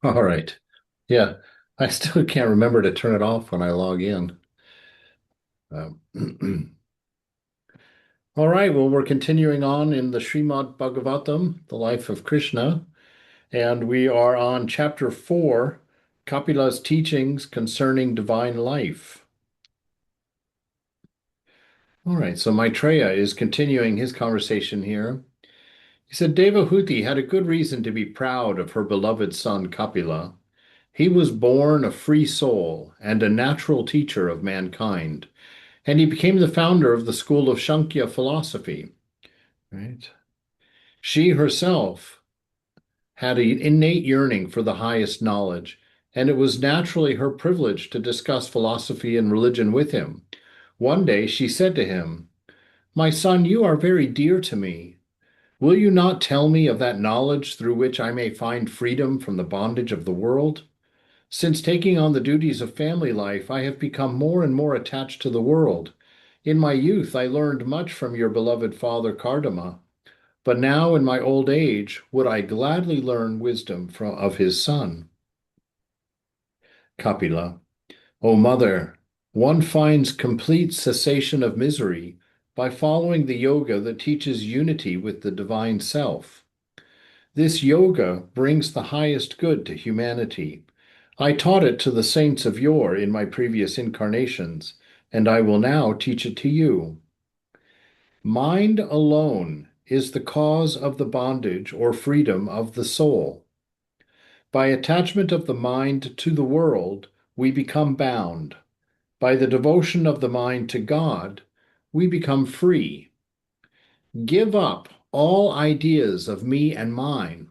All right. Yeah, I still can't remember to turn it off when I log in. Um, all right. Well, we're continuing on in the Srimad Bhagavatam, the life of Krishna, and we are on chapter 4, Kapila's teachings concerning divine life. All right. So Maitreya is continuing his conversation here. He said Devahuti had a good reason to be proud of her beloved son Kapila. He was born a free soul and a natural teacher of mankind. And he became the founder of the school of Sankhya philosophy. Right? She herself had an innate yearning for the highest knowledge, and it was naturally her privilege to discuss philosophy and religion with him. One day she said to him, "My son, you are very dear to me. Will you not tell me of that knowledge through which I may find freedom from the bondage of the world? Since taking on the duties of family life, I have become more and more attached to the world. In my youth, I learned much from your beloved father Kardama, but now in my old age, would I gladly learn wisdom of his son." Kapila. O mother, one finds complete cessation of misery by following the yoga that teaches unity with the divine self. This yoga brings the highest good to humanity. I taught it to the saints of yore in my previous incarnations, and I will now teach it to you. Mind alone is the cause of the bondage or freedom of the soul. By attachment of the mind to the world, we become bound. By the devotion of the mind to God, we become free. Give up all ideas of me and mine,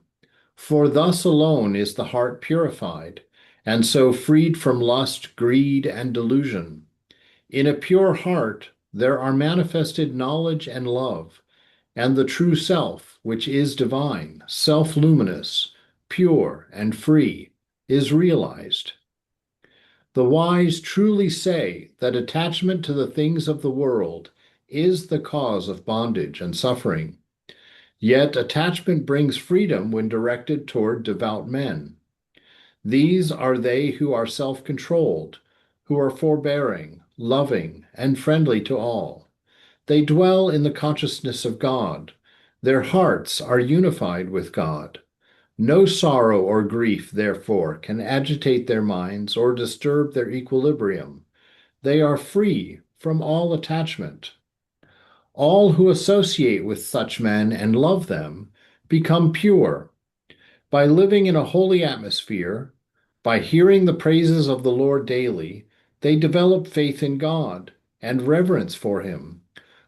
for thus alone is the heart purified, and so freed from lust, greed, and delusion. In a pure heart, there are manifested knowledge and love, and the true self, which is divine, self-luminous, pure, and free, is realized. The wise truly say that attachment to the things of the world is the cause of bondage and suffering. Yet attachment brings freedom when directed toward devout men. These are they who are self-controlled, who are forbearing, loving, and friendly to all. They dwell in the consciousness of God. Their hearts are unified with God. No sorrow or grief, therefore, can agitate their minds or disturb their equilibrium. They are free from all attachment. All who associate with such men and love them become pure. By living in a holy atmosphere, by hearing the praises of the Lord daily, they develop faith in God and reverence for Him.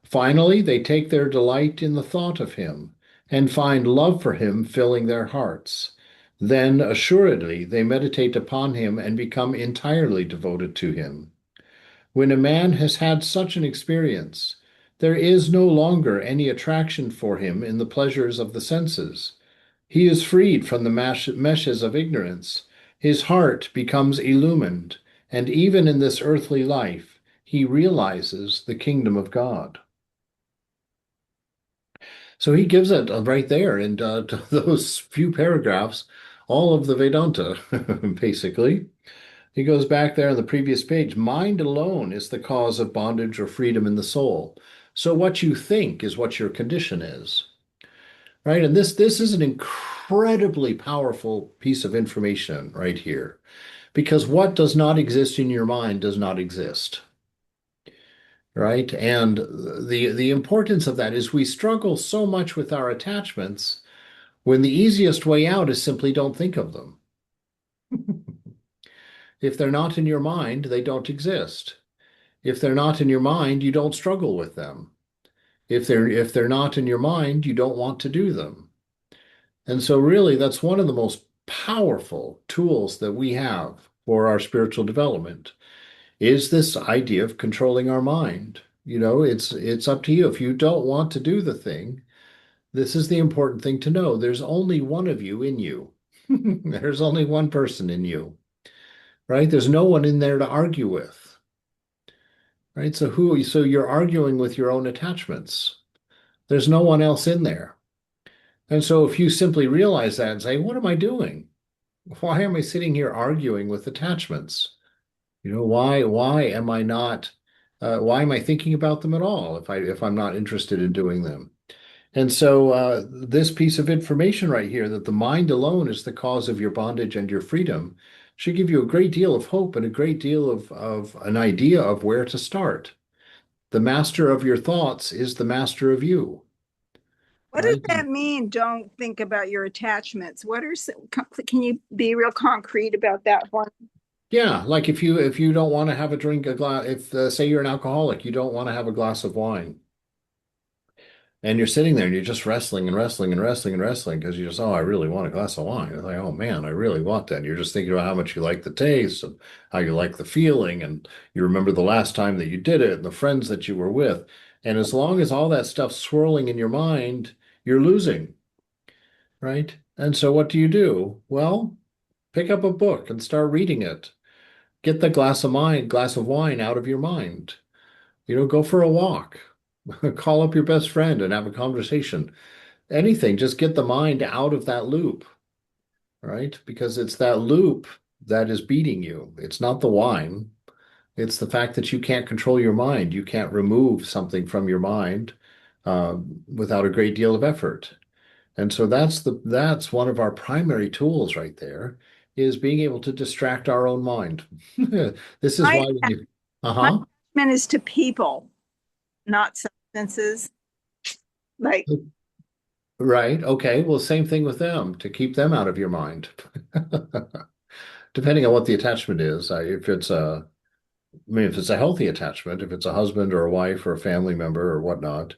Finally, they take their delight in the thought of Him and find love for Him filling their hearts. Then, assuredly, they meditate upon Him and become entirely devoted to Him. When a man has had such an experience, there is no longer any attraction for him in the pleasures of the senses. He is freed from the meshes of ignorance. His heart becomes illumined, and even in this earthly life, he realizes the kingdom of God. So he gives it right there in those few paragraphs, all of the Vedanta, basically. He goes back there on the previous page. Mind alone is the cause of bondage or freedom in the soul. So what you think is what your condition is, right? And this is an incredibly powerful piece of information right here, because what does not exist in your mind does not exist, right? And the importance of that is we struggle so much with our attachments when the easiest way out is simply don't think of them. If they're not in your mind, they don't exist. If they're not in your mind, you don't struggle with them. If they're not in your mind, you don't want to do them. And so really that's one of the most powerful tools that we have for our spiritual development is this idea of controlling our mind. It's up to you. If you don't want to do the thing, this is the important thing to know. There's only one of you in you. There's only one person in you, right? There's no one in there to argue with, right? So you're arguing with your own attachments. There's no one else in there. And so if you simply realize that and say, what am I doing? Why am I sitting here arguing with attachments? Why am I not why am I thinking about them at all if I'm not interested in doing them? And so this piece of information right here, that the mind alone is the cause of your bondage and your freedom, should give you a great deal of hope and a great deal of an idea of where to start. The master of your thoughts is the master of you, What does right? that mean? Don't think about your attachments. Can you be real concrete about that one? Yeah, like if you don't want to have a drink, a glass, if say you're an alcoholic, you don't want to have a glass of wine. And you're sitting there and you're just wrestling and wrestling and wrestling and wrestling because you just, oh, I really want a glass of wine. It's like, oh man, I really want that. And you're just thinking about how much you like the taste and how you like the feeling. And you remember the last time that you did it and the friends that you were with. And as long as all that stuff's swirling in your mind, you're losing, right? And so what do you do? Well, pick up a book and start reading it. Get the glass of wine out of your mind. Go for a walk. Call up your best friend and have a conversation. Anything, just get the mind out of that loop, right? Because it's that loop that is beating you. It's not the wine. It's the fact that you can't control your mind. You can't remove something from your mind without a great deal of effort. And so that's one of our primary tools right there, is being able to distract our own mind. This is My, why we, my uh-huh. attachment is to people, not substances. Like, Right. Okay. Well, same thing with them, to keep them out of your mind. Depending on what the attachment is. If it's a healthy attachment, if it's a husband or a wife or a family member or whatnot,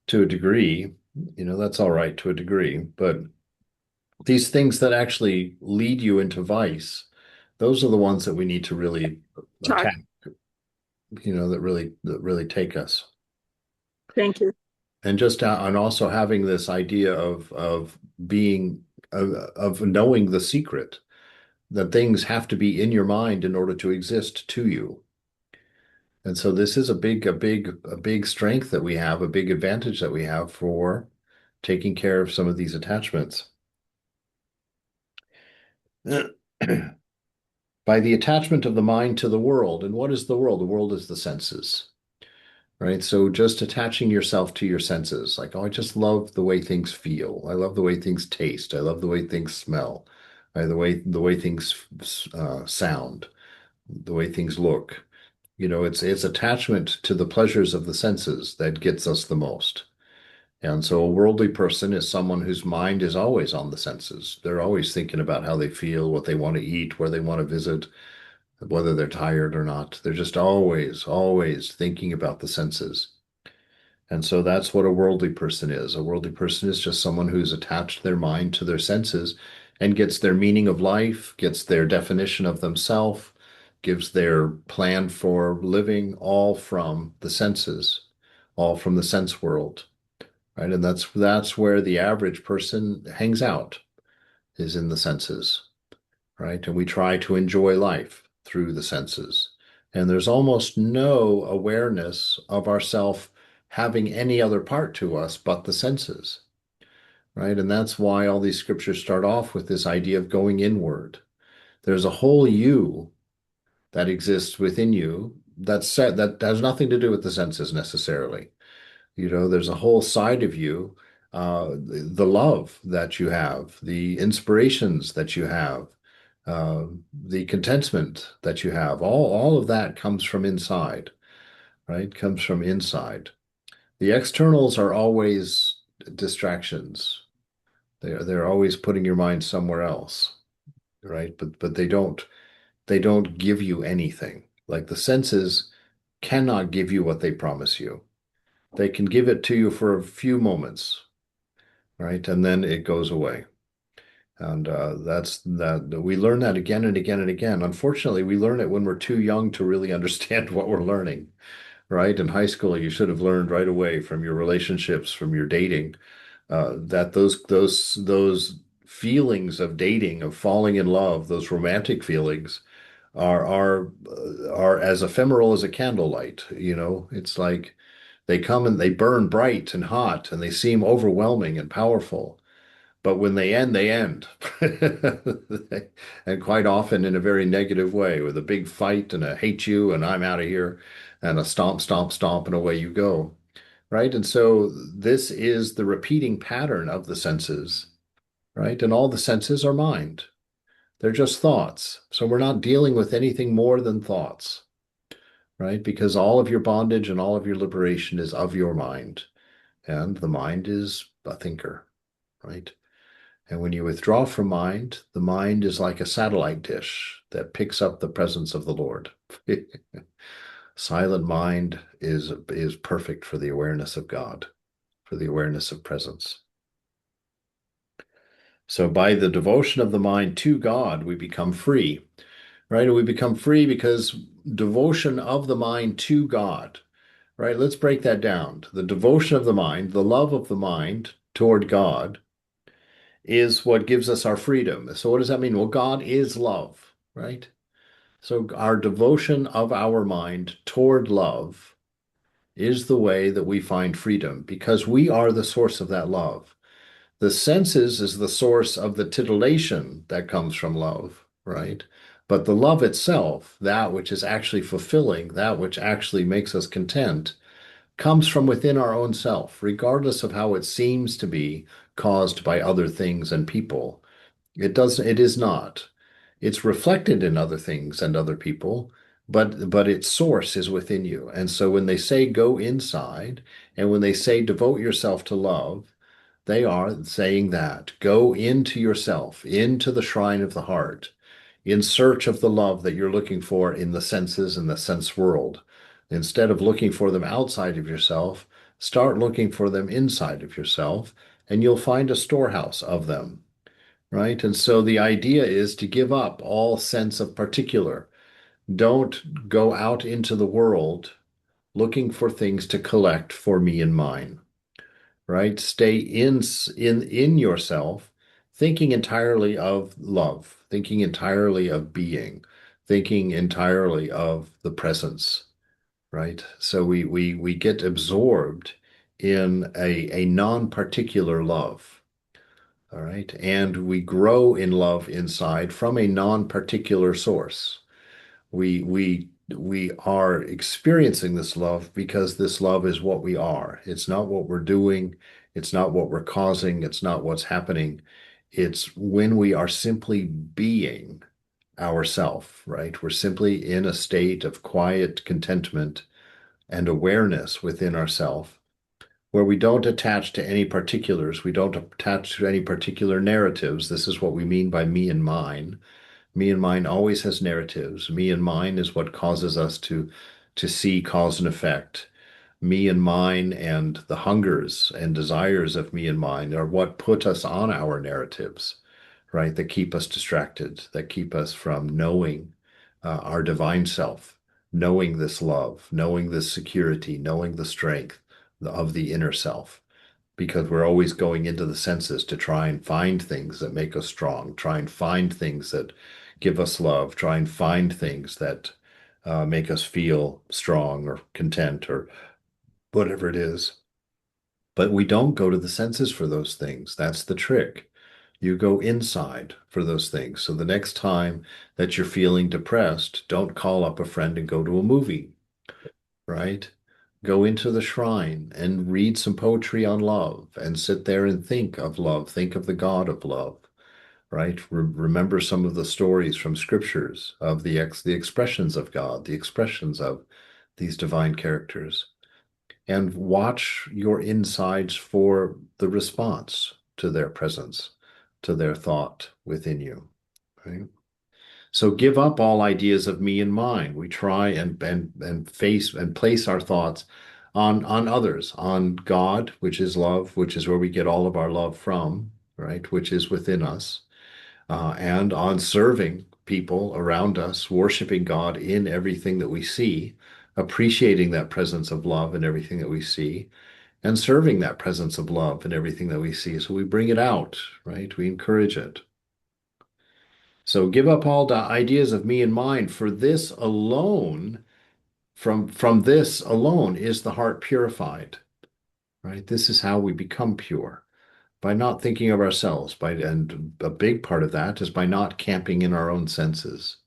to a degree, that's all right to a degree. But these things that actually lead you into vice, those are the ones that we need to really talk. attack, that really take us. Thank you. And also having this idea of being of knowing the secret, that things have to be in your mind in order to exist to you. And so this is a big strength that we have, a big advantage that we have for taking care of some of these attachments. By the attachment of the mind to the world. And what is the world? The world is the senses, right? So just attaching yourself to your senses, like, oh, I just love the way things feel. I love the way things taste. I love the way things smell, the way things sound, the way things look. It's attachment to the pleasures of the senses that gets us the most. And so a worldly person is someone whose mind is always on the senses. They're always thinking about how they feel, what they want to eat, where they want to visit, whether they're tired or not. They're just always, always thinking about the senses. And so that's what a worldly person is. A worldly person is just someone who's attached their mind to their senses and gets their meaning of life, gets their definition of themselves, gives their plan for living, all from the senses, all from the sense world, right? And that's where the average person hangs out, is in the senses, right? And we try to enjoy life through the senses. And there's almost no awareness of ourself having any other part to us but the senses, right? And that's why all these scriptures start off with this idea of going inward. There's a whole you that exists within you that has nothing to do with the senses necessarily. There's a whole side of you, the love that you have, the inspirations that you have, uh, the contentment that you have. All of that comes from inside, right? Comes from inside. The externals are always distractions. They're always putting your mind somewhere else, right? But they don't give you anything. Like the senses cannot give you what they promise you. They can give it to you for a few moments, right? And then it goes away. And that's that we learn that again and again and again. Unfortunately, we learn it when we're too young to really understand what we're learning, right? In high school, you should have learned right away from your relationships, from your dating, that those feelings of dating, of falling in love, those romantic feelings are as ephemeral as a candlelight. It's like they come and they burn bright and hot, and they seem overwhelming and powerful. But when they end, And quite often in a very negative way, with a big fight and a hate you and I'm out of here and a stomp, stomp, stomp, and away you go. Right. And so this is the repeating pattern of the senses, right? And all the senses are mind. They're just thoughts. So we're not dealing with anything more than thoughts, right? Because all of your bondage and all of your liberation is of your mind. And the mind is a thinker, right? And when you withdraw from mind, the mind is like a satellite dish that picks up the presence of the Lord. Silent mind is perfect for the awareness of God, for the awareness of presence. So by the devotion of the mind to God, we become free, right? And we become free because devotion of the mind to God, right? Let's break that down. The devotion of the mind, the love of the mind toward God is what gives us our freedom. So what does that mean? Well, God is love, right? So our devotion of our mind toward love is the way that we find freedom because we are the source of that love. The senses is the source of the titillation that comes from love, right? But the love itself, that which is actually fulfilling, that which actually makes us content, comes from within our own self, regardless of how it seems to be caused by other things and people. It is not. It's reflected in other things and other people, but its source is within you. And so when they say go inside, and when they say devote yourself to love, they are saying that go into yourself, into the shrine of the heart, in search of the love that you're looking for in the senses and the sense world. Instead of looking for them outside of yourself, start looking for them inside of yourself, and you'll find a storehouse of them, right? And so the idea is to give up all sense of particular. Don't go out into the world looking for things to collect for me and mine, right? Stay in yourself, thinking entirely of love, thinking entirely of being, thinking entirely of the presence, right? So we get absorbed in a non-particular love. All right. And we grow in love inside from a non-particular source. We are experiencing this love because this love is what we are. It's not what we're doing, it's not what we're causing, it's not what's happening. It's when we are simply being ourself, right? We're simply in a state of quiet contentment and awareness within ourself where we don't attach to any particulars, we don't attach to any particular narratives. This is what we mean by me and mine. Me and mine always has narratives. Me and mine is what causes us to see cause and effect. Me and mine and the hungers and desires of me and mine are what put us on our narratives, right? That keep us distracted, that keep us from knowing our divine self, knowing this love, knowing this security, knowing the strength of the inner self because we're always going into the senses to try and find things that make us strong, try and find things that give us love, try and find things that make us feel strong or content or whatever it is. But we don't go to the senses for those things. That's the trick. You go inside for those things. So the next time that you're feeling depressed, don't call up a friend and go to a movie, right? Go into the shrine and read some poetry on love and sit there and think of love, think of the God of love, right? Remember some of the stories from scriptures of the expressions of God, the expressions of these divine characters, and watch your insides for the response to their presence, to their thought within you, right? So give up all ideas of me and mine. We try and face and place our thoughts on others, on God, which is love, which is where we get all of our love from, right? Which is within us, and on serving people around us, worshiping God in everything that we see, appreciating that presence of love in everything that we see, and serving that presence of love in everything that we see. So we bring it out, right? We encourage it. So give up all the ideas of me and mine, for this alone, from this alone is the heart purified, right? This is how we become pure, by not thinking of ourselves, and a big part of that is by not camping in our own senses,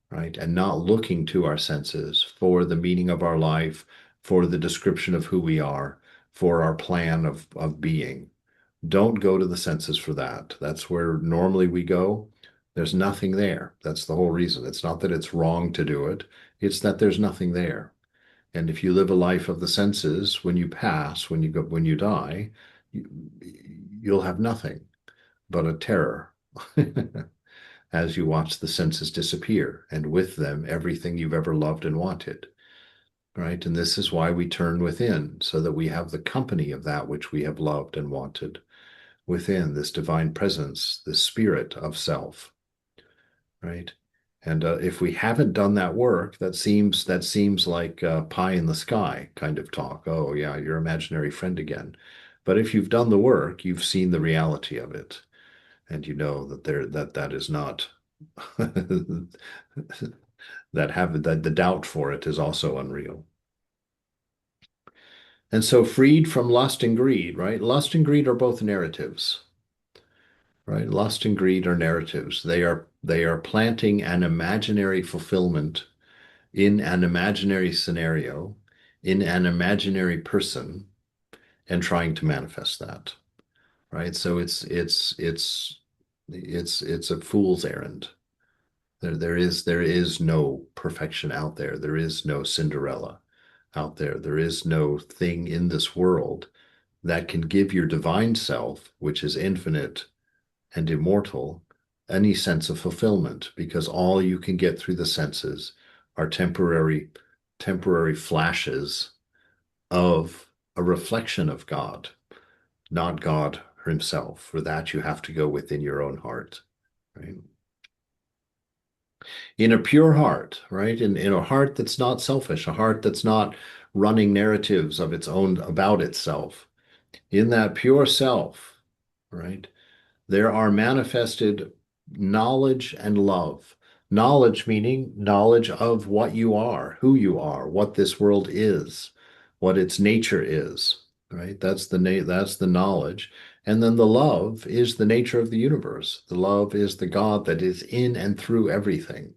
right? And not looking to our senses for the meaning of our life, for the description of who we are, for our plan of being. Don't go to the senses for that. That's where normally we go. There's nothing there. That's the whole reason. It's not that it's wrong to do it, it's that there's nothing there. And if you live a life of the senses, when you pass, when you die, you, you'll have nothing but a terror as you watch the senses disappear, and with them everything you've ever loved and wanted. Right? And this is why we turn within, so that we have the company of that which we have loved and wanted within, this divine presence, this spirit of self. Right? And if we haven't done that work, that seems like pie in the sky kind of talk. Oh yeah, your imaginary friend again. But if you've done the work, you've seen the reality of it, and you know that is not that the doubt for it is also unreal. And so freed from lust and greed, right? Lust and greed are both narratives, right? Lust and greed are narratives. They are planting an imaginary fulfillment in an imaginary scenario, in an imaginary person, and trying to manifest that, right? So it's a fool's errand. There is no perfection out there. There is no Cinderella out there. There is no thing in this world that can give your divine self, which is infinite and immortal, any sense of fulfillment, because all you can get through the senses are temporary flashes of a reflection of God, not God himself. For that, you have to go within your own heart, right? In a pure heart, right? In a heart that's not selfish, a heart that's not running narratives of its own about itself. In that pure self, right? There are manifested knowledge and love. Knowledge meaning knowledge of what you are, who you are, what this world is, what its nature is, right? That's the knowledge. And then the love is the nature of the universe. The love is the God that is in and through everything,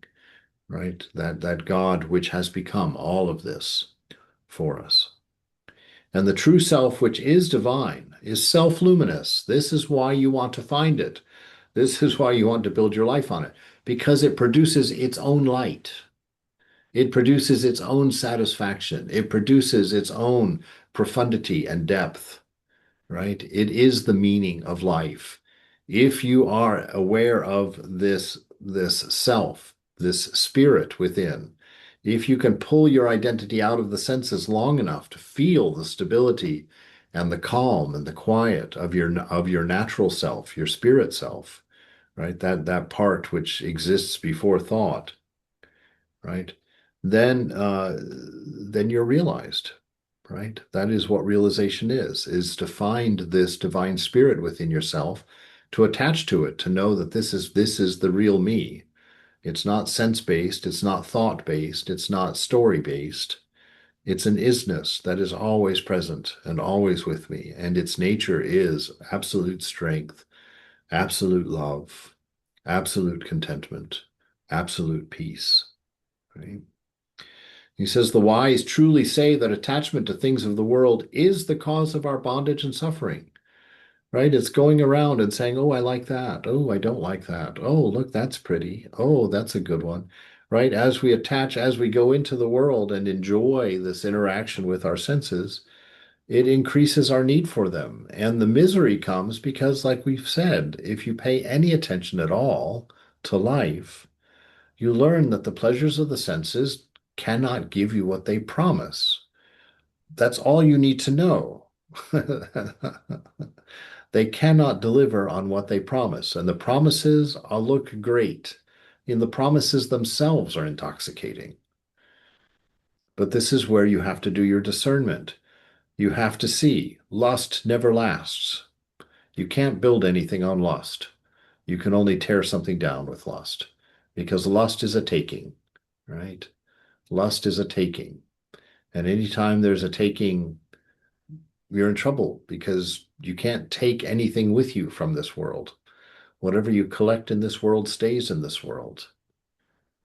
right? That God which has become all of this for us. And the true self, which is divine, is self-luminous. This is why you want to find it. This is why you want to build your life on it, because it produces its own light. It produces its own satisfaction. It produces its own profundity and depth, right? It is the meaning of life. If you are aware of this self, this spirit within, if you can pull your identity out of the senses long enough to feel the stability and the calm and the quiet of your natural self, your spirit self, right? That part which exists before thought, right? Then you're realized, right? That is what realization is to find this divine spirit within yourself, to attach to it, to know that this is the real me. It's not sense-based, it's not thought-based, it's not story-based. It's an isness that is always present and always with me, and its nature is absolute strength, absolute love, absolute contentment, absolute peace. Right? He says the wise truly say that attachment to things of the world is the cause of our bondage and suffering. Right? It's going around and saying, "Oh, I like that. Oh, I don't like that. Oh, look, that's pretty. Oh, that's a good one." Right? As we go into the world and enjoy this interaction with our senses, it increases our need for them. And the misery comes because, like we've said, if you pay any attention at all to life, you learn that the pleasures of the senses cannot give you what they promise. That's all you need to know. They cannot deliver on what they promise, and the promises look great. And the promises themselves are intoxicating. But this is where you have to do your discernment. You have to see lust never lasts. You can't build anything on lust. You can only tear something down with lust, because lust is a taking, right? Lust is a taking. And anytime there's a taking, you're in trouble because you can't take anything with you from this world. Whatever you collect in this world stays in this world,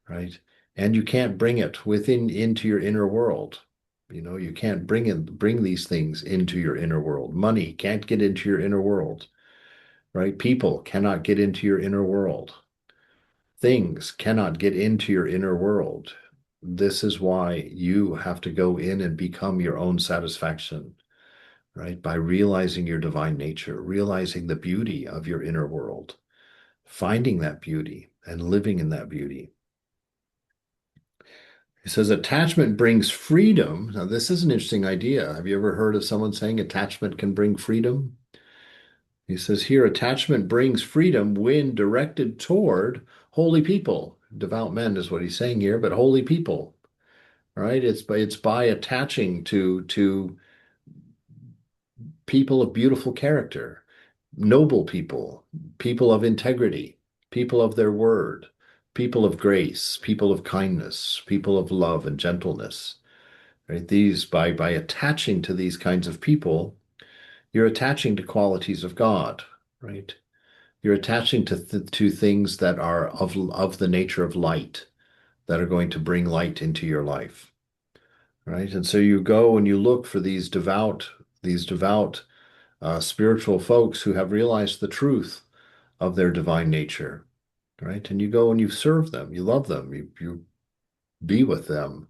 right? And you can't bring it within into your inner world. You can't bring these things into your inner world. Money can't get into your inner world, right? People cannot get into your inner world. Things cannot get into your inner world. This is why you have to go in and become your own satisfaction, right? By realizing your divine nature, realizing the beauty of your inner world, finding that beauty and living in that beauty. He says attachment brings freedom. Now, this is an interesting idea. Have you ever heard of someone saying attachment can bring freedom? He says here, attachment brings freedom when directed toward holy people. Devout men is what he's saying here, but holy people, right? It's by attaching to people of beautiful character, noble people, people of integrity, people of their word, people of grace, people of kindness, people of love and gentleness. Right? These by attaching to these kinds of people, you're attaching to qualities of God, right? You're attaching to things that are of the nature of light, that are going to bring light into your life, right? And so you go and you look for these devout spiritual folks who have realized the truth of their divine nature, right? And you go and you serve them, you love them, you be with them,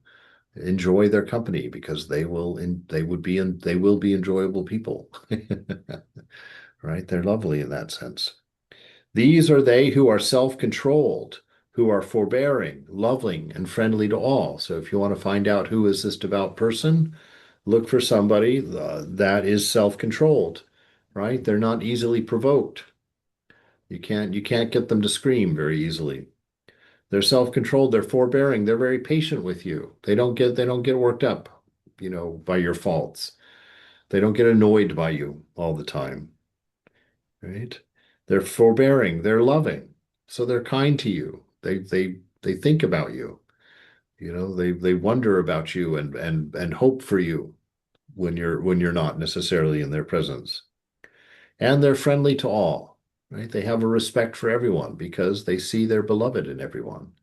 enjoy their company because they will be enjoyable people. Right? They're lovely in that sense. These are they who are self-controlled, who are forbearing, loving, and friendly to all. So if you want to find out who is this devout person, look for somebody that is self-controlled, right? They're not easily provoked. You can't get them to scream very easily. They're self-controlled, they're forbearing, they're very patient with you. They don't get worked up, by your faults. They don't get annoyed by you all the time, right? They're forbearing, they're loving. So they're kind to you. They think about you. They wonder about you and hope for you when you're not necessarily in their presence. And they're friendly to all, right? They have a respect for everyone because they see their beloved in everyone.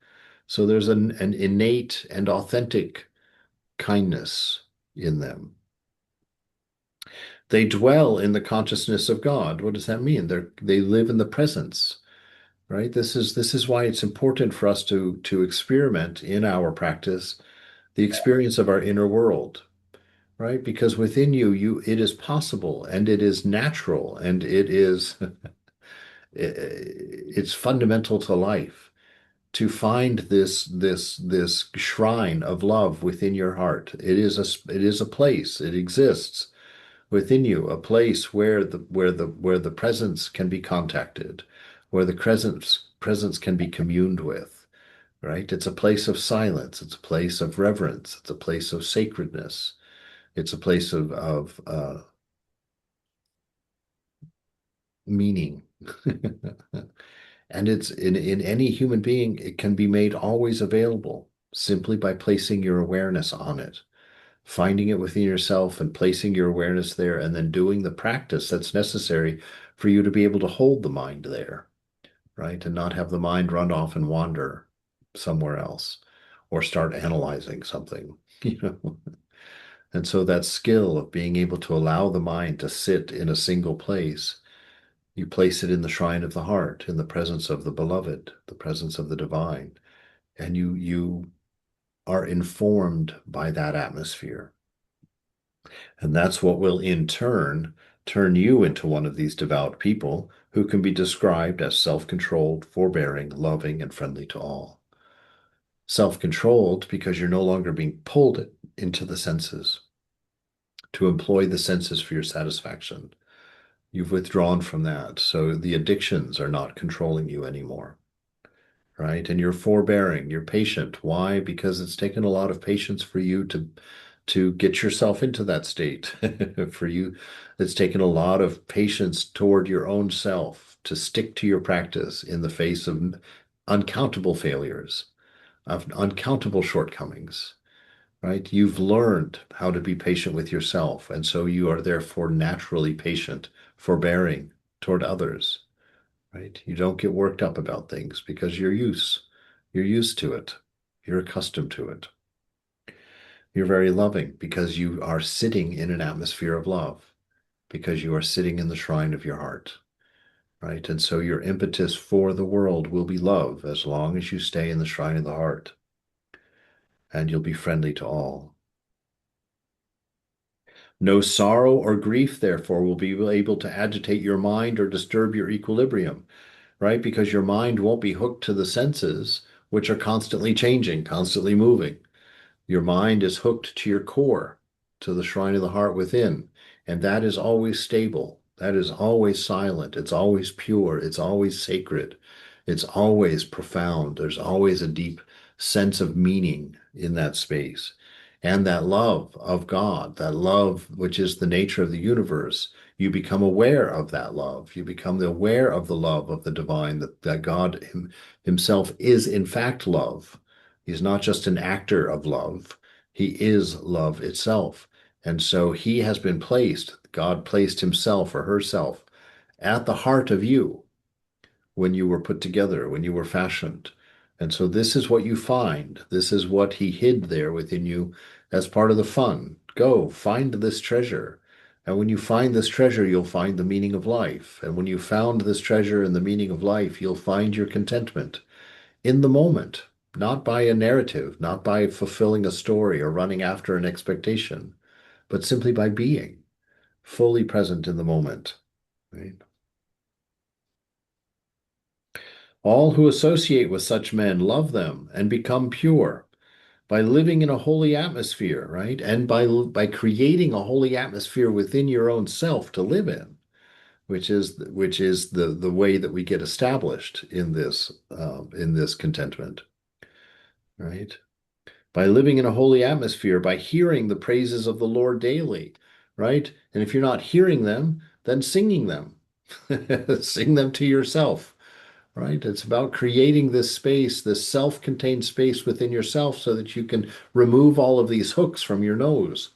So there's an innate and authentic kindness in them. They dwell in the consciousness of God. What does that mean? They live in the presence, right? This is why it's important for us to experiment in our practice the experience of our inner world, right? Because within you it is possible and it is natural and it's fundamental to life to find this shrine of love within your heart. It is a place. It exists within you, a place where the presence can be contacted, where the presence can be communed with, right? It's a place of silence. It's a place of reverence. It's a place of sacredness. It's a place of meaning. And it's in any human being, it can be made always available simply by placing your awareness on it, finding it within yourself and placing your awareness there, and then doing the practice that's necessary for you to be able to hold the mind there, right? And not have the mind run off and wander somewhere else or start analyzing something, you know. And so that skill of being able to allow the mind to sit in a single place, you place it in the shrine of the heart, in the presence of the beloved, the presence of the divine, and you are informed by that atmosphere. And that's what will in turn you into one of these devout people who can be described as self-controlled, forbearing, loving, and friendly to all. Self-controlled because you're no longer being pulled into the senses to employ the senses for your satisfaction. You've withdrawn from that. So the addictions are not controlling you anymore, right? And you're forbearing, you're patient. Why? Because it's taken a lot of patience for you to get yourself into that state. For you, it's taken a lot of patience toward your own self to stick to your practice in the face of uncountable failures, of uncountable shortcomings, right? You've learned how to be patient with yourself, and so you are therefore naturally patient, forbearing toward others, right? You don't get worked up about things because you're used to it. You're accustomed to it. You're very loving because you are sitting in an atmosphere of love, because you are sitting in the shrine of your heart, right? And so your impetus for the world will be love as long as you stay in the shrine of the heart, and you'll be friendly to all. No sorrow or grief, therefore, will be able to agitate your mind or disturb your equilibrium, right? Because your mind won't be hooked to the senses, which are constantly changing, constantly moving. Your mind is hooked to your core, to the shrine of the heart within, and that is always stable. That is always silent. It's always pure. It's always sacred. It's always profound. There's always a deep sense of meaning in that space. And that love of God, that love which is the nature of the universe, you become aware of that love. You become aware of the love of the divine, that God himself is in fact love. He's not just an actor of love. He is love itself. And so he has been placed, God placed himself or herself at the heart of you when you were put together, when you were fashioned. And so this is what you find. This is what he hid there within you as part of the fun. Go find this treasure. And when you find this treasure, you'll find the meaning of life. And when you found this treasure and the meaning of life, you'll find your contentment in the moment, not by a narrative, not by fulfilling a story or running after an expectation, but simply by being fully present in the moment. Right? All who associate with such men love them and become pure by living in a holy atmosphere, right? And by creating a holy atmosphere within your own self to live in, which is the way that we get established in this contentment, right? By living in a holy atmosphere, by hearing the praises of the Lord daily, right? And if you're not hearing them, then singing them. Sing them to yourself, right? It's about creating this space, this self-contained space within yourself so that you can remove all of these hooks from your nose,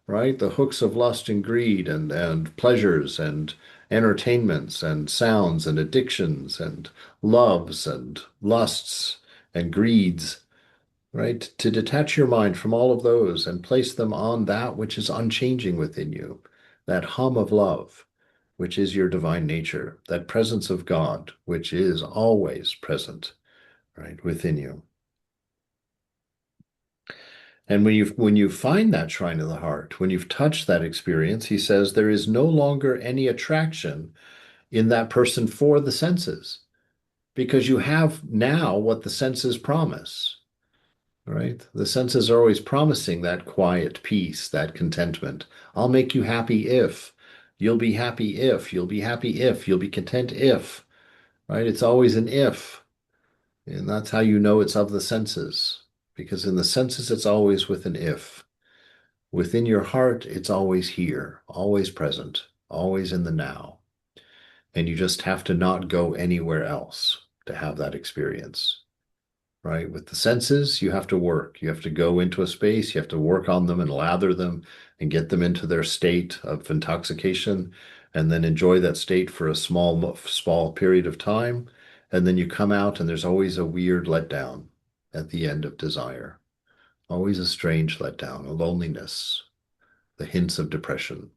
right? The hooks of lust and greed and pleasures and entertainments and sounds and addictions and loves and lusts and greeds, right? To detach your mind from all of those and place them on that which is unchanging within you, that hum of love, which is your divine nature, that presence of God, which is always present, right, within you. And when you find that shrine of the heart, when you've touched that experience, he says there is no longer any attraction in that person for the senses, because you have now what the senses promise. Right? The senses are always promising that quiet peace, that contentment. I'll make you happy if, you'll be happy if, you'll be happy if, you'll be content if, right? It's always an if. And that's how you know it's of the senses. Because in the senses, it's always with an if. Within your heart, it's always here, always present, always in the now. And you just have to not go anywhere else to have that experience. Right? With the senses, you have to work. You have to go into a space, you have to work on them and lather them and get them into their state of intoxication, and then enjoy that state for a small period of time. And then you come out, and there's always a weird letdown at the end of desire. Always a strange letdown, a loneliness, the hints of depression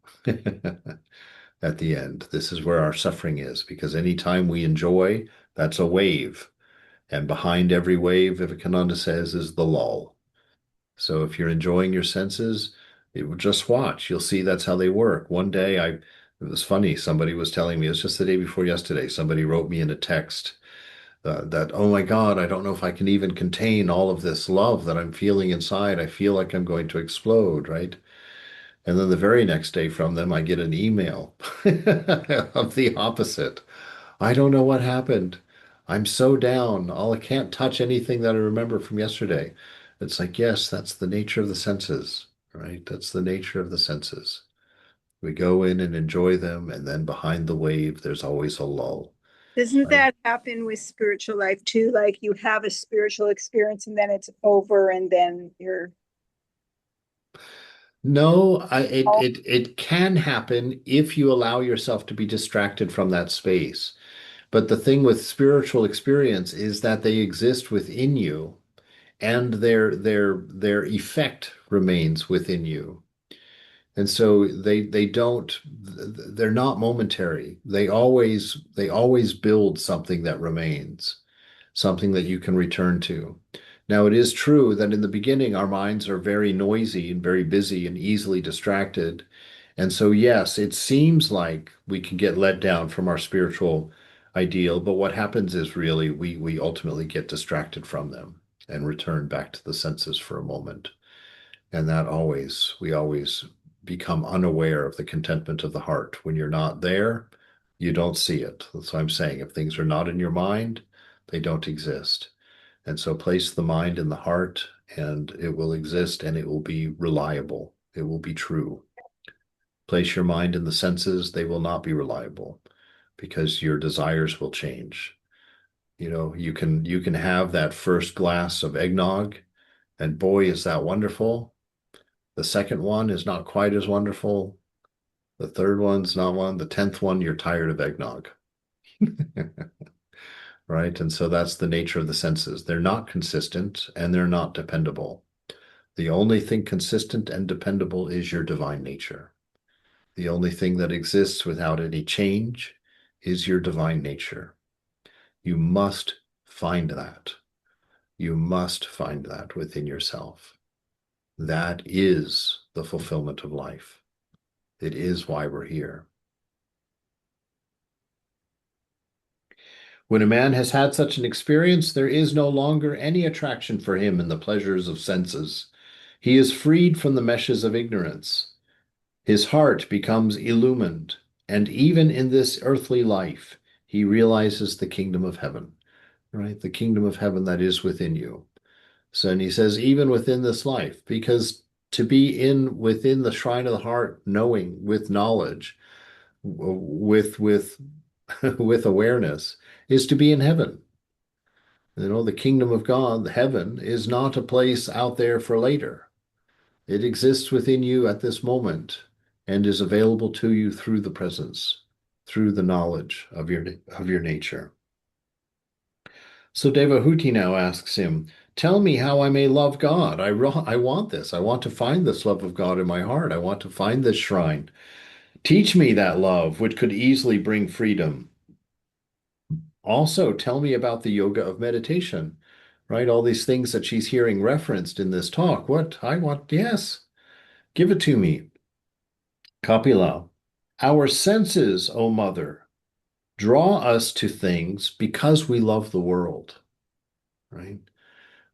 at the end. This is where our suffering is, because anytime we enjoy, that's a wave. And behind every wave, Vivekananda says, is the lull. So if you're enjoying your senses, it will just watch. You'll see that's how they work. One day, it was funny. Somebody was telling me, it was just the day before yesterday. Somebody wrote me in a text that, oh my God, I don't know if I can even contain all of this love that I'm feeling inside. I feel like I'm going to explode, right? And then the very next day from them, I get an email of the opposite. I don't know what happened. I'm so down. I can't touch anything that I remember from yesterday. It's like, yes, that's the nature of the senses, right? That's the nature of the senses. We go in and enjoy them, and then behind the wave, there's always a lull, Doesn't right? that happen with spiritual life too? Like you have a spiritual experience and then it's over and then you're No, it can happen if you allow yourself to be distracted from that space. But the thing with spiritual experience is that they exist within you and their effect remains within you. And so they don't they're not momentary. They always build something that remains, something that you can return to. Now, it is true that in the beginning, our minds are very noisy and very busy and easily distracted. And so, yes, it seems like we can get let down from our spiritual ideal, but what happens is really we ultimately get distracted from them and return back to the senses for a moment. And we always become unaware of the contentment of the heart. When you're not there, you don't see it. That's why I'm saying if things are not in your mind, they don't exist. And so place the mind in the heart, and it will exist and it will be reliable. It will be true. Place your mind in the senses, they will not be reliable because your desires will change. You can have that first glass of eggnog, and boy, is that wonderful. The second one is not quite as wonderful. The third one's not one. The 10th one, you're tired of eggnog. Right? And so that's the nature of the senses. They're not consistent and they're not dependable. The only thing consistent and dependable is your divine nature. The only thing that exists without any change is your divine nature. You must find that. You must find that within yourself. That is the fulfillment of life. It is why we're here. When a man has had such an experience, there is no longer any attraction for him in the pleasures of senses. He is freed from the meshes of ignorance. His heart becomes illumined, and even in this earthly life, he realizes the kingdom of heaven, right? The kingdom of heaven that is within you. So, and he says, even within this life, because to be in within the shrine of the heart, knowing with knowledge, with with awareness, is to be in heaven. The kingdom of God, heaven, is not a place out there for later. It exists within you at this moment and is available to you through the presence, through the knowledge of your nature. So Devahuti now asks him, "Tell me how I may love God. I want this. I want to find this love of God in my heart. I want to find this shrine. Teach me that love, which could easily bring freedom. Also, tell me about the yoga of meditation." Right? All these things that she's hearing referenced in this talk. What I want, yes, give it to me. Kapila. Our senses, O mother, draw us to things because we love the world, right?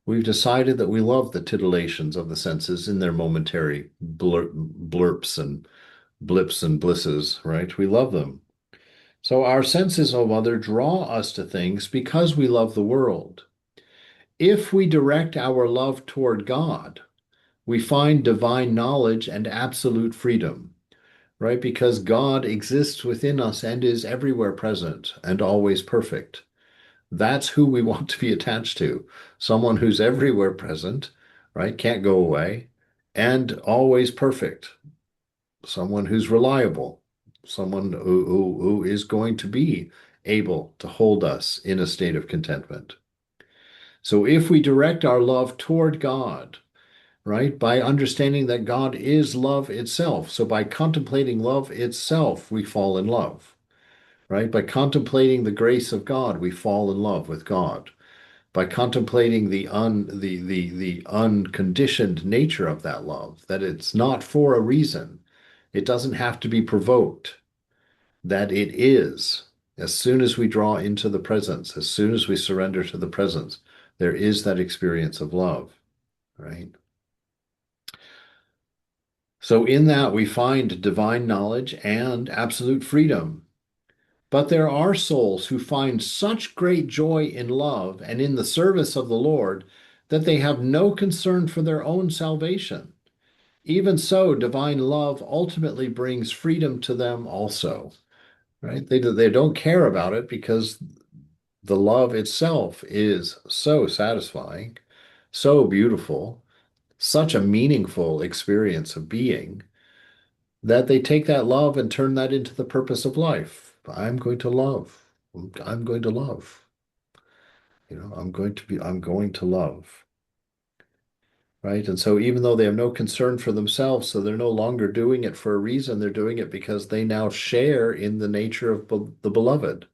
We've decided that we love the titillations of the senses in their momentary blurps and blips and blisses, right? We love them. So our senses, O mother, draw us to things because we love the world. If we direct our love toward God, we find divine knowledge and absolute freedom, right? Because God exists within us and is everywhere present and always perfect. That's who we want to be attached to. Someone who's everywhere present, right? Can't go away and always perfect. Someone who's reliable. Someone who is going to be able to hold us in a state of contentment. So if we direct our love toward God, right, by understanding that God is love itself. So by contemplating love itself, we fall in love, right? By contemplating the grace of God, we fall in love with God. By contemplating the unconditioned nature of that love, that it's not for a reason. It doesn't have to be provoked, that it is. As soon as we draw into the presence, as soon as we surrender to the presence, there is that experience of love, right? So in that we find divine knowledge and absolute freedom. But there are souls who find such great joy in love and in the service of the Lord that they have no concern for their own salvation. Even so, divine love ultimately brings freedom to them also, right? They don't care about it because the love itself is so satisfying, so beautiful, such a meaningful experience of being that they take that love and turn that into the purpose of life. I'm going to love. I'm going to love. I'm going to love. Right? And so even though they have no concern for themselves, so they're no longer doing it for a reason, they're doing it because they now share in the nature of the beloved.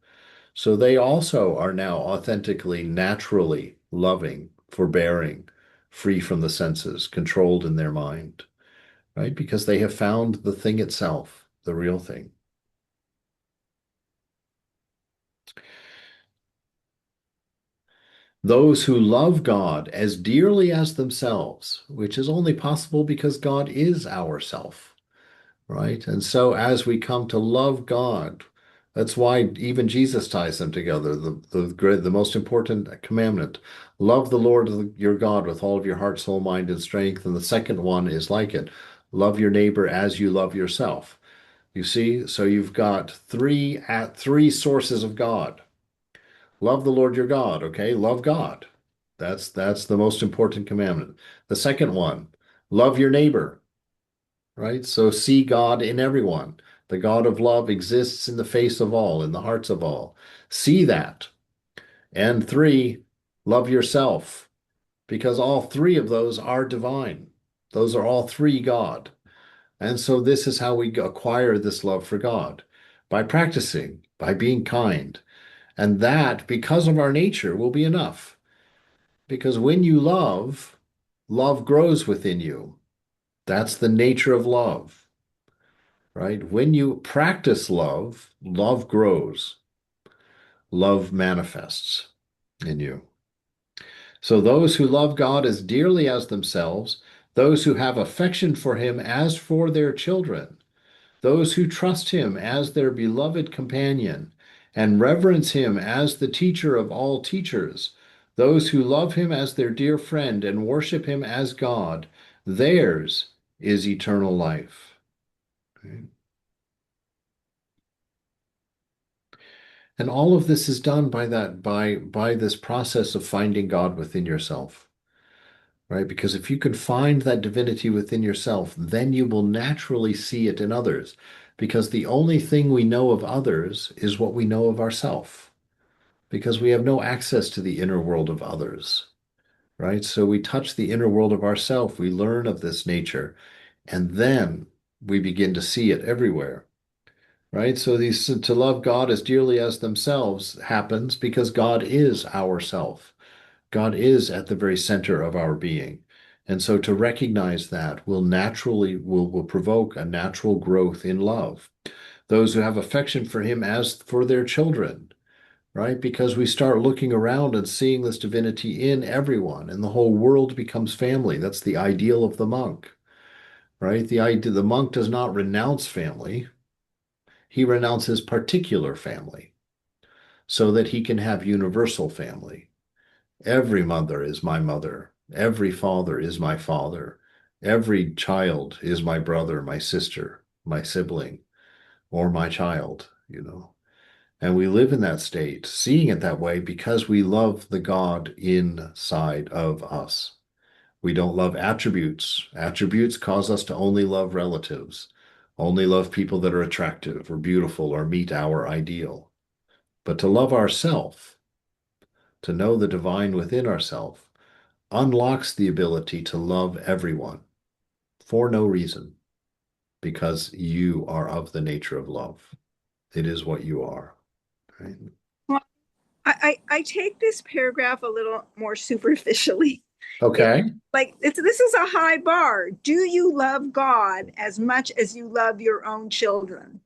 So they also are now authentically, naturally loving, forbearing, free from the senses, controlled in their mind, right? Because they have found the thing itself, the real thing. Those who love God as dearly as themselves, which is only possible because God is our self, right? And so as we come to love God, that's why even Jesus ties them together. The most important commandment, love the Lord your God with all of your heart, soul, mind, and strength. And the second one is like it, love your neighbor as you love yourself. You see, so you've got three sources of God. Love the Lord your God, okay? Love God. That's the most important commandment. The second one, love your neighbor, right? So see God in everyone. The God of love exists in the face of all, in the hearts of all. See that. And three, love yourself, because all three of those are divine. Those are all three God. And so this is how we acquire this love for God, by practicing, by being kind. And that, because of our nature, will be enough. Because when you love, love grows within you. That's the nature of love, right? When you practice love, love grows, love manifests in you. So those who love God as dearly as themselves, those who have affection for him as for their children, those who trust him as their beloved companion and reverence him as the teacher of all teachers, those who love him as their dear friend and worship him as God, theirs is eternal life. Right? And all of this is done by this process of finding God within yourself, right? Because if you can find that divinity within yourself, then you will naturally see it in others. Because the only thing we know of others is what we know of ourselves. Because we have no access to the inner world of others, right? So we touch the inner world of ourself, we learn of this nature, and then we begin to see it everywhere. Right? So these to love God as dearly as themselves happens because God is our self. God is at the very center of our being. And so to recognize that will provoke a natural growth in love. Those who have affection for him as for their children, right? Because we start looking around and seeing this divinity in everyone, and the whole world becomes family. That's the ideal of the monk, right? The monk does not renounce family. He renounces particular family so that he can have universal family. Every mother is my mother. Every father is my father. Every child is my brother, my sister, my sibling, or my child. And we live in that state, seeing it that way because we love the God inside of us. We don't love attributes. Attributes cause us to only love relatives, only love people that are attractive or beautiful or meet our ideal. But to love ourself, to know the divine within ourself, unlocks the ability to love everyone for no reason, because you are of the nature of love. It is what you are. Right? Well, I take this paragraph a little more superficially. It, Okay. this is a high bar. Do you love God as much as you love your own children?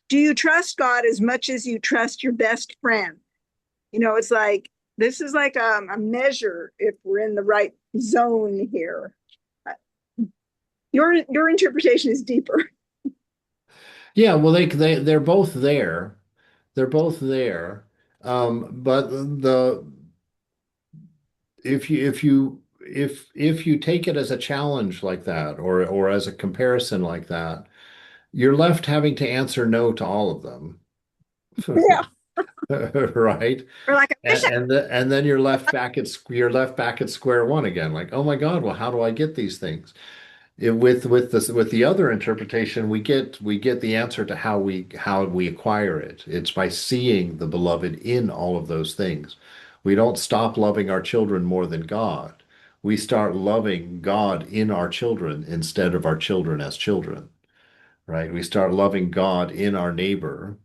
Do you trust God as much as you trust your best friend? It's like this is like a measure if we're in the right zone here. Your interpretation is deeper. Yeah, well, they're both there. They're both there. But the if you take it as a challenge like that, or as a comparison like that, you're left having to answer no to all of them. Yeah. right? Or like, I wish I, And then you're left back at square one again. Like, oh my God, well, how do I get these things? With the other interpretation, we get the answer to how we acquire it. It's by seeing the beloved in all of those things. We don't stop loving our children more than God. We start loving God in our children instead of our children as children, right? We start loving God in our neighbor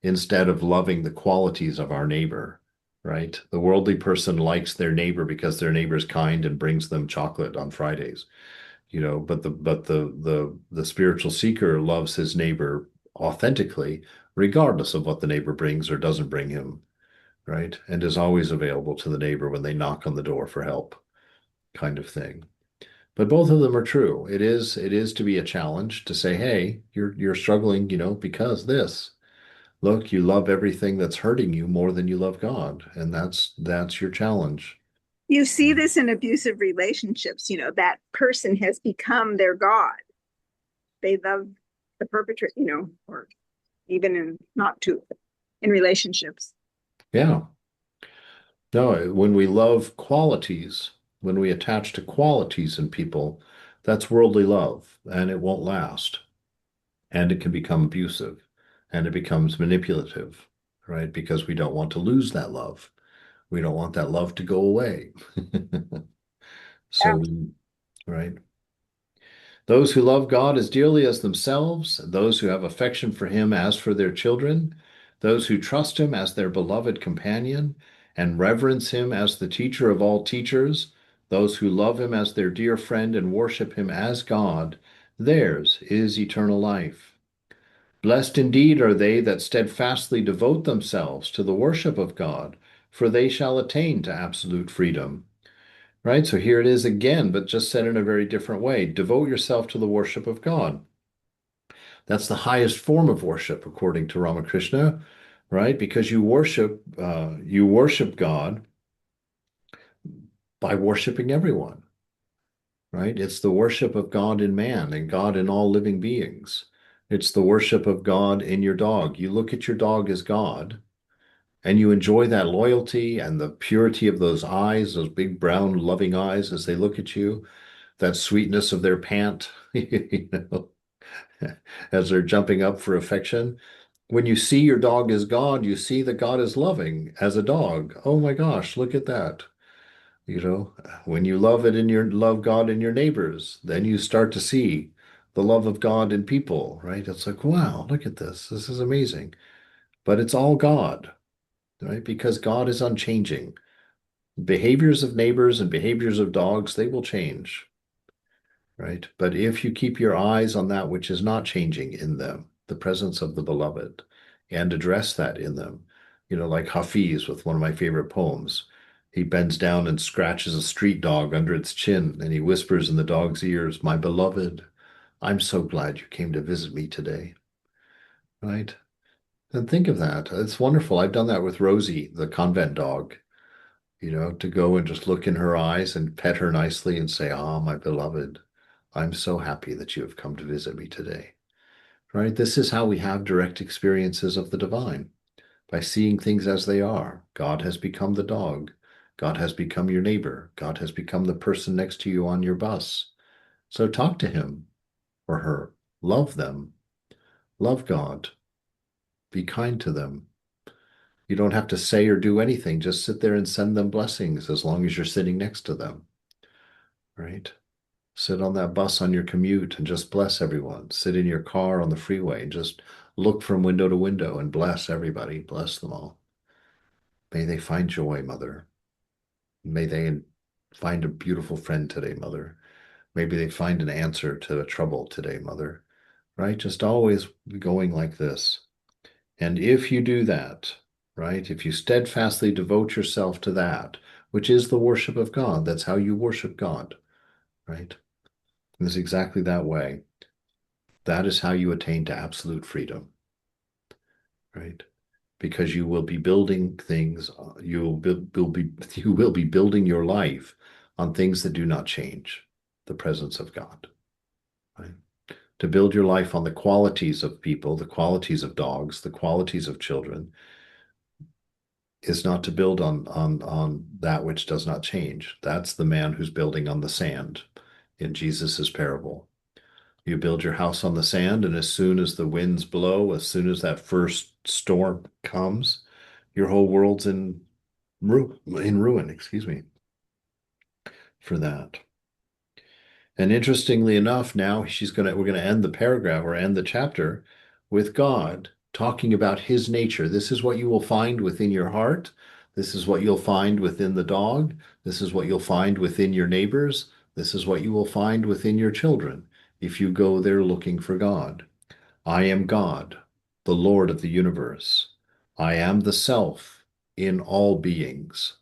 instead of loving the qualities of our neighbor, right? The worldly person likes their neighbor because their neighbor is kind and brings them chocolate on Fridays, but the spiritual seeker loves his neighbor authentically, regardless of what the neighbor brings or doesn't bring him, right? And is always available to the neighbor when they knock on the door for help, kind of thing. But both of them are true. It is to be a challenge to say, hey, you're struggling, because this. Look, you love everything that's hurting you more than you love God, and that's your challenge. you see this in abusive relationships, that person has become their God. They love the perpetrator, or even in not to in relationships. Yeah. No, when we love qualities, when we attach to qualities in people, that's worldly love, and it won't last. And it can become abusive, and it becomes manipulative, right? Because we don't want to lose that love. We don't want that love to go away. Yeah. So, right. Those who love God as dearly as themselves, those who have affection for him as for their children, those who trust him as their beloved companion, and reverence him as the teacher of all teachers, those who love him as their dear friend and worship him as God, theirs is eternal life. Blessed indeed are they that steadfastly devote themselves to the worship of God, for they shall attain to absolute freedom. Right? So here it is again, but just said in a very different way. Devote yourself to the worship of God. That's the highest form of worship, according to Ramakrishna, right? Because you worship God by worshiping everyone, right? It's the worship of God in man and God in all living beings. It's the worship of God in your dog. You look at your dog as God, and you enjoy that loyalty and the purity of those eyes, those big brown loving eyes as they look at you, that sweetness of their pant, as they're jumping up for affection. When you see your dog as God, you see that God is loving as a dog. Oh my gosh, look at that. When you love God in your neighbors, then you start to see the love of God in people, right? It's like, wow, look at this. This is amazing. But it's all God, right? Because God is unchanging. Behaviors of neighbors and behaviors of dogs, they will change, right? But if you keep your eyes on that which is not changing in them, the presence of the beloved, and address that in them, like Hafiz with one of my favorite poems. He bends down and scratches a street dog under its chin, and he whispers in the dog's ears, "My beloved, I'm so glad you came to visit me today." Right? And think of that. It's wonderful. I've done that with Rosie, the convent dog, to go and just look in her eyes and pet her nicely and say, "Ah, my beloved, I'm so happy that you have come to visit me today." Right? This is how we have direct experiences of the divine, by seeing things as they are. God has become the dog. God has become your neighbor. God has become the person next to you on your bus. So talk to him or her. Love them. Love God. Be kind to them. You don't have to say or do anything. Just sit there and send them blessings as long as you're sitting next to them, right? Sit on that bus on your commute and just bless everyone. Sit in your car on the freeway and just look from window to window and bless everybody. Bless them all. May they find joy, Mother. May they find a beautiful friend today, Mother. Maybe they find an answer to a trouble today, Mother. Right? Just always going like this. And if you do that, right, if you steadfastly devote yourself to that, which is the worship of God, that's how you worship God, right? And it's exactly that way. That is how you attain to absolute freedom, right? Because you will be building things, you will be building your life on things that do not change, the presence of God, right? To build your life on the qualities of people, the qualities of dogs, the qualities of children, is not to build on that which does not change. That's the man who's building on the sand in Jesus's parable. You build your house on the sand, and as soon as the winds blow, as soon as that first storm comes, your whole world's in ruin, excuse me, for that. And interestingly enough, now we're gonna end the paragraph or end the chapter with God talking about his nature. This is what you will find within your heart. This is what you'll find within the dog. This is what you'll find within your neighbors. This is what you will find within your children if you go there looking for God. I am God, the Lord of the universe. I am the self in all beings.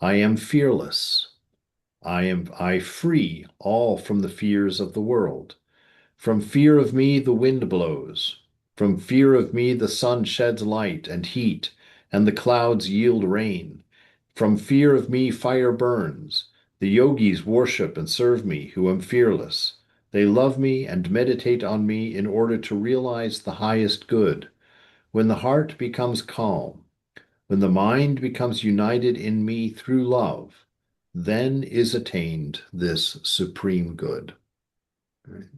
I am fearless. I free all from the fears of the world. From fear of me the wind blows. From fear of me the sun sheds light and heat, and the clouds yield rain. From fear of me fire burns. The yogis worship and serve me, who am fearless. They love me and meditate on me in order to realize the highest good. When the heart becomes calm, when the mind becomes united in me through love, then is attained this supreme good. Right?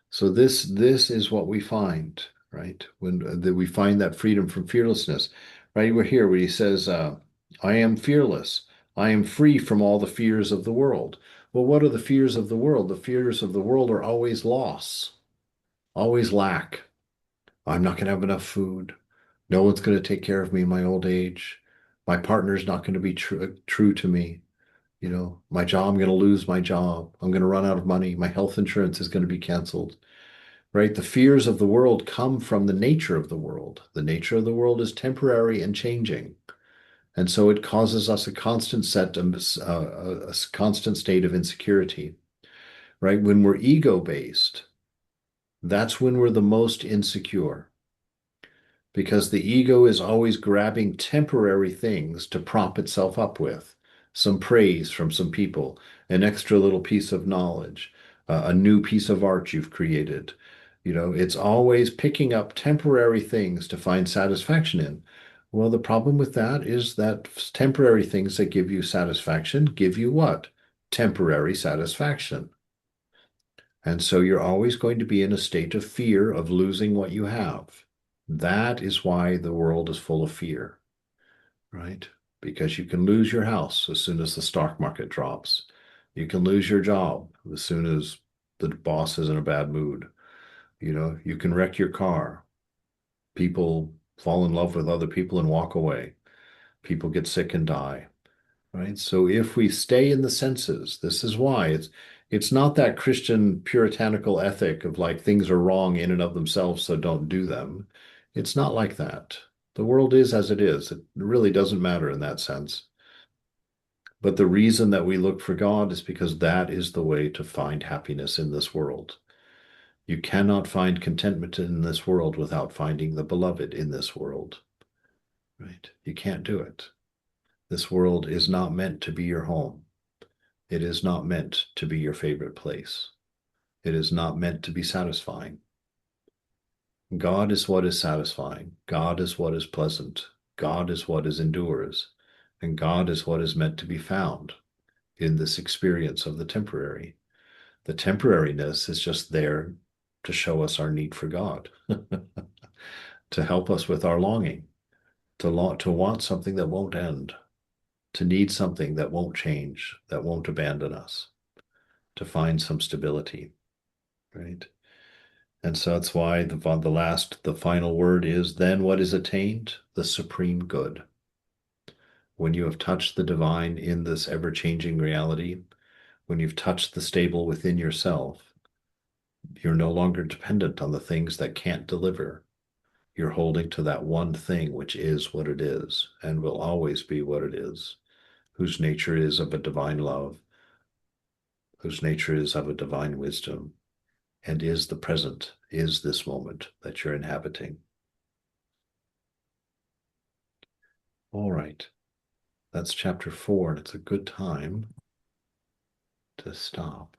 So this is what we find, right? When we find that freedom from fearlessness, right? We're here where he says, "I am fearless. I am free from all the fears of the world." Well, what are the fears of the world? The fears of the world are always loss, always lack. I'm not going to have enough food. No one's going to take care of me in my old age. My partner's not going to be true to me. You know, my job, I'm going to lose my job. I'm going to run out of money. My health insurance is going to be canceled, right? The fears of the world come from the nature of the world. The nature of the world is temporary and changing. And so it causes us a constant state of insecurity, right? When we're ego-based, that's when we're the most insecure, because the ego is always grabbing temporary things to prop itself up with. Some praise from some people, an extra little piece of knowledge, a new piece of art you've created. You know, it's always picking up temporary things to find satisfaction in. Well, the problem with that is that temporary things that give you satisfaction give you what? Temporary satisfaction. And so you're always going to be in a state of fear of losing what you have. That is why the world is full of fear, right? Because you can lose your house as soon as the stock market drops. You can lose your job as soon as the boss is in a bad mood. You know, you can wreck your car. People fall in love with other people and walk away. People get sick and die. Right? So if we stay in the senses, this is why it's not that Christian puritanical ethic of like things are wrong in and of themselves, so don't do them. It's not like that. The world is as it is. It really doesn't matter in that sense. But the reason that we look for God is because that is the way to find happiness in this world. You cannot find contentment in this world without finding the beloved in this world. Right? You can't do it. This world is not meant to be your home. It is not meant to be your favorite place. It is not meant to be satisfying. God is what is satisfying. God is what is pleasant. God is what is endures. And God is what is meant to be found in this experience of the temporary. The temporariness is just there to show us our need for God, to help us with our longing, to want something that won't end, to need something that won't change, that won't abandon us, to find some stability, right? And so that's why the final word is then what is attained? The supreme good. When you have touched the divine in this ever-changing reality, when you've touched the stable within yourself, you're no longer dependent on the things that can't deliver. You're holding to that one thing which is what it is and will always be what it is, whose nature is of a divine love, whose nature is of a divine wisdom, and is the present, is this moment that you're inhabiting. All right, that's chapter 4, and it's a good time to stop.